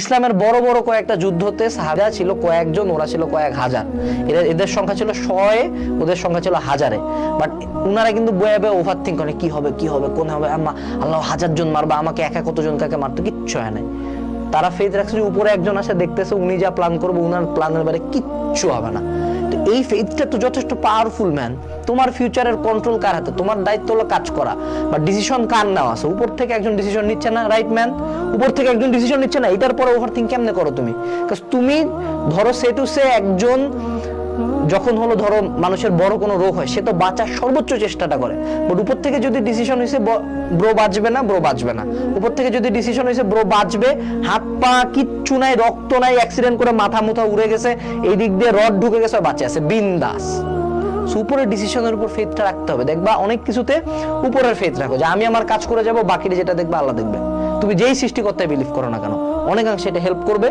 ইসলামের বড় বড় কয়েকটা যুদ্ধতে সাহাবা ছিল কয়েকজন, ওরা ছিল কয়েক হাজার। এদের সংখ্যা ছিল শয়ে, ওদের সংখ্যা ছিল হাজারে। বাট উনারা কিন্তু বয়ে বয়ে ওভার থিঙ্ক করে, কি হবে কি হবে, কোন হবে, আল্লাহ 1000 জন মারবা, আমাকে একা কতজন কাকে মারতো, কিচ্ছু হয় না। তারা ফেথ রাখছে যে উপরে একজন আসে, দেখতেছে উনি যা প্ল্যান করবে, উনার প্ল্যানের বাইরে কিচ্ছু হবে না। তো এই ফেথটা তো যথেষ্ট পাওয়ারফুল ম্যান। তোমার ফিউচারের কন্ট্রোল কার হাতে? তোমার দায়িত্ব হলো কাজ করা, বা ডিসিশন কার নেওয়া আছে। উপর থেকে একজন ডিসিশন নিচ্ছে না, রাইট ম্যান? উপর থেকে একজন ডিসিশন নিচ্ছে না, এটার পরে ওভার থিঙ্ক কেমনে করো তুমি? তুমি ধরো সে টু সে একজন যখন হলো ধরো মানুষের বড় কোনো রোগ হয়, সে তো বাঁচার সর্বোচ্চ চেষ্টাটা করে। বাট উপর থেকে যদি ডিসিশন হয়েছে ব্রো বাঁচবে না, ব্রো বাঁচবে না। উপর থেকে যদি ডিসিশন হয়েছে ব্রো বাঁচবে, হাত পা কিচ্ছু নাই, রক্ত নাই, অ্যাক্সিডেন্ট করে মাথা মুথা উড়ে গেছে, এই দিক দিয়ে রড ঢুকে গেছে, বাঁচে আছে বিন্দাস। উপরের ডিসিশনের উপর ফেথটা রাখতে হবে। দেখবা অনেক কিছুতে উপরের ফেথ রাখো, যে আমি আমার কাজ করে যাব, বাকিটা যেটা দেখবে আল্লাহ দেখবে। তুমি যেই সৃষ্টিকর্তায় বিলিভ করো না কেন, অনেকাংশে এটা হেল্প করবে।